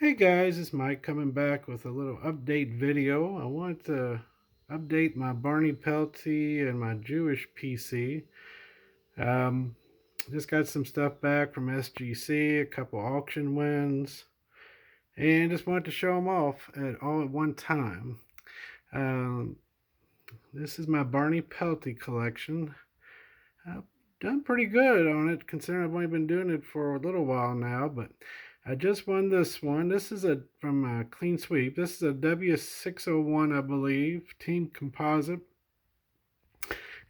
Hey guys, it's Mike coming back with a little update video. I want to update my Barney Pelty and my Jewish PC. Um, just got some stuff back from SGC, a couple auction wins, and just wanted to show them off all at one time. Um, this is my Barney Pelty collection. I've done pretty good on it considering I've only been doing it for a little while now, but I just won this one. This is from a clean sweep. This is a W601, I believe, team composite.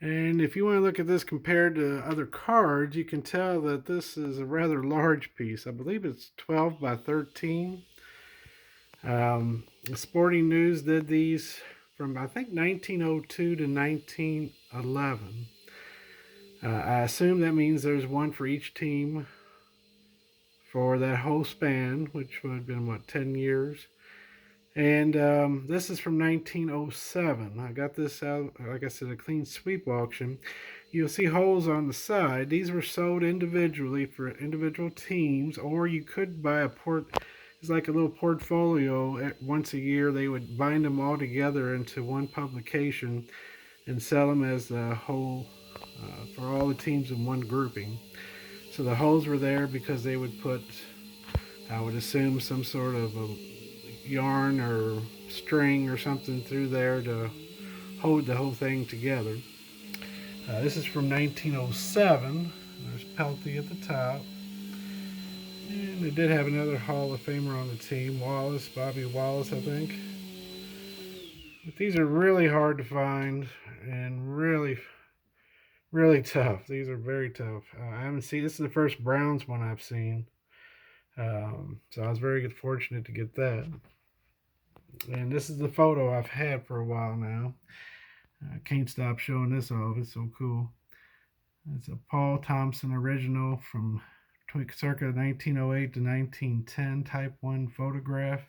And if you want to look at this compared to other cards, you can tell that this is a rather large piece. I believe it's 12 by 13. The Sporting News did these from, I think, 1902 to 1911. I assume that means there's one for each team for that whole span, which would have been, what, 10 years. And this is from 1907. I got this out, like I said, a clean sweep auction. You'll see holes on the side. These were sold individually for individual teams, or you could buy it's like a little portfolio. Once a year, they would bind them all together into one publication and sell them as the whole for all the teams in one grouping. So the holes were there because they would put, I would assume, some sort of a yarn or string or something through there to hold the whole thing together. This is from 1907. There's Pelty at the top. And they did have another Hall of Famer on the team, Wallace, Bobby Wallace, I think. But these are really hard to find and really, really tough. These are very tough. I haven't seen, this is the first Browns one I've seen. So I was very fortunate to get that. And this is the photo I've had for a while now. I can't stop showing this off. It's so cool. It's a Paul Thompson original from circa 1908 to 1910 Type 1 photograph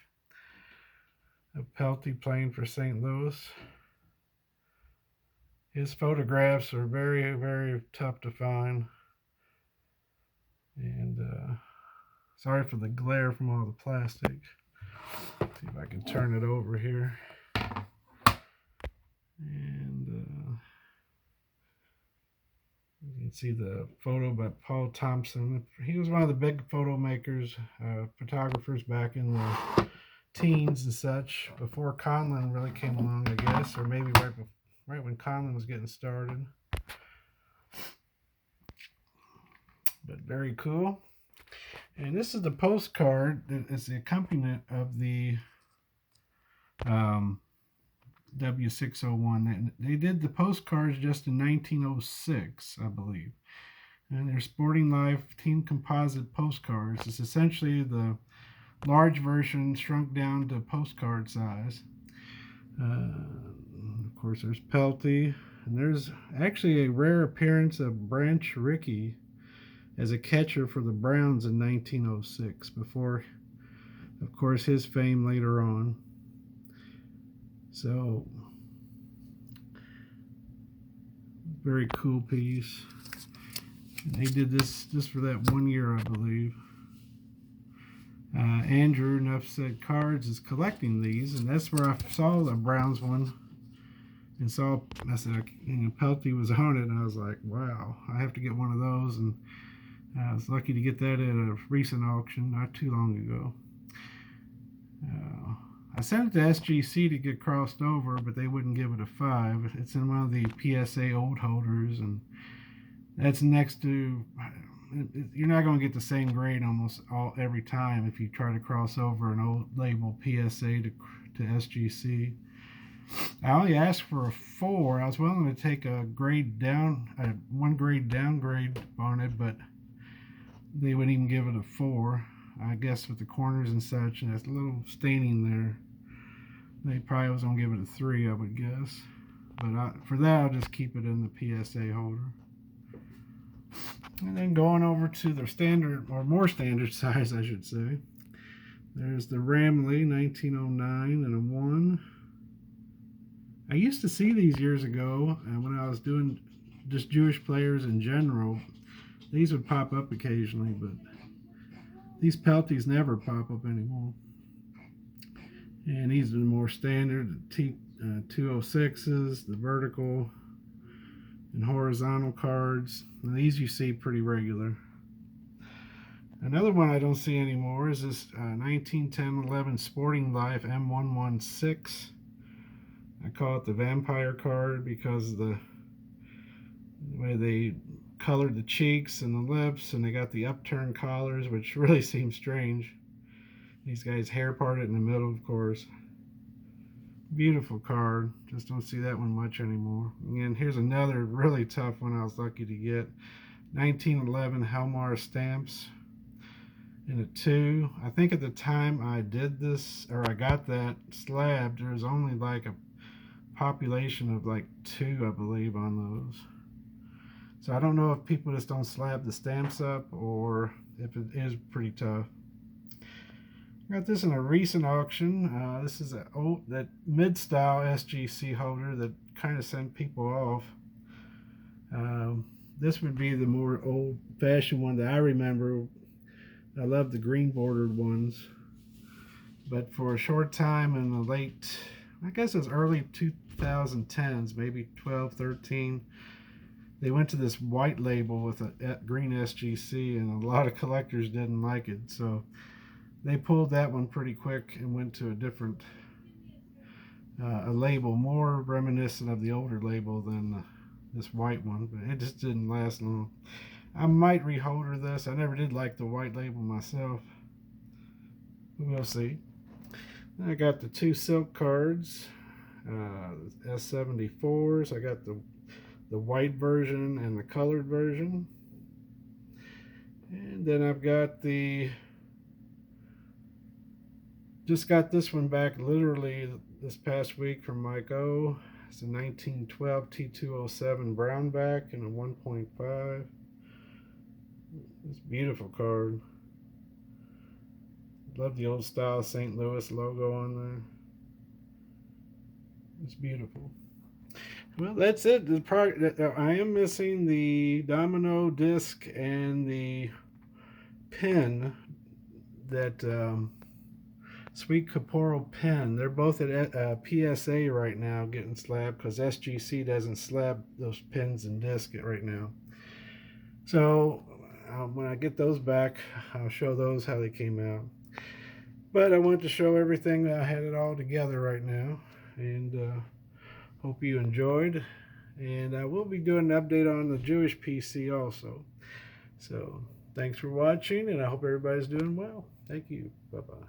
of Pelty playing for St. Louis. His photographs are very, very tough to find. And sorry for the glare from all the plastic. Let's see if I can turn it over here. And you can see the photo by Paul Thompson. He was one of the big photo makers, photographers back in the teens and such, before Conlon really came along, I guess, or maybe right when Conlon was getting started. But very cool. And this is the postcard that is the accompaniment of the W601. They did the postcards just in 1906, I believe. And they're Sporting Life Team Composite postcards. It's essentially the large version shrunk down to postcard size. Of course, there's Pelty. And there's actually a rare appearance of Branch Rickey as a catcher for the Browns in 1906, before, of course, his fame later on. So, very cool piece. And they did this for that 1 year, I believe. Andrew, Enough Said Cards, is collecting these, and that's where I saw the Browns one. And I said, Pelty was on it, and I was like, wow, I have to get one of those. And I was lucky to get that at a recent auction not too long ago. I sent it to SGC to get crossed over, but they wouldn't give it a 5. It's in one of the PSA old holders, and that's next to, you're not going to get the same grade every time if you try to cross over an old label PSA to SGC. I only asked for a 4. I was willing to take a grade down, one grade downgrade on it, but they wouldn't even give it a 4. I guess with the corners and such, and there's a little staining there, they probably was going to give it a 3, I would guess. But for that, I'll just keep it in the PSA holder. And then going over to the standard, or more standard size, I should say. There's the Ramley 1909 and a 1. I used to see these years ago, and when I was doing just Jewish players in general, these would pop up occasionally, but these Pelties never pop up anymore. And these are the more standard T206s, the vertical and horizontal cards. And these you see pretty regular. Another one I don't see anymore is this 1910-11 Sporting Life M116. I call it the vampire card because of the way they colored the cheeks and the lips, and they got the upturned collars, which really seems strange. These guys hair parted in the middle, of course. Beautiful card. Just don't see that one much anymore. And here's another really tough one I was lucky to get. 1911 Helmar stamps in a 2. I think at the time I did this, or I got that slab, there was only like a population of like 2, I believe, on those. So I don't know if people just don't slab the stamps up or if it is pretty tough. Got this in a recent auction. This is that mid-style SGC holder that kind of sent people off. This would be the more old-fashioned one that I remember. I love the green bordered ones. But for a short time in the late, I guess it was early 2010s, maybe 12, 13, they went to this white label with a green SGC, and a lot of collectors didn't like it. So they pulled that one pretty quick and went to a different a label more reminiscent of the older label than this white one, but it just didn't last long. I might reholder this. I never did like the white label myself, but we'll see. I got the 2 silk cards, S74s. I got the white version and the colored version, and then I've got just got this one back literally this past week from Mike O. It's a 1912 T207 brownback and a 1.5. It's a beautiful card. Love the old style St. Louis logo on there. It's beautiful. Well, that's it. I am missing the domino disc and the pin, that Sweet Caporal pin. They're both at PSA right now getting slabbed because SGC doesn't slab those pins and disc right now. So when I get those back, I'll show those how they came out. But I want to show everything. I had it all together right now, and hope you enjoyed. And I will be doing an update on the Jewish PC also. So thanks for watching, and I hope everybody's doing well. Thank you. Bye-bye.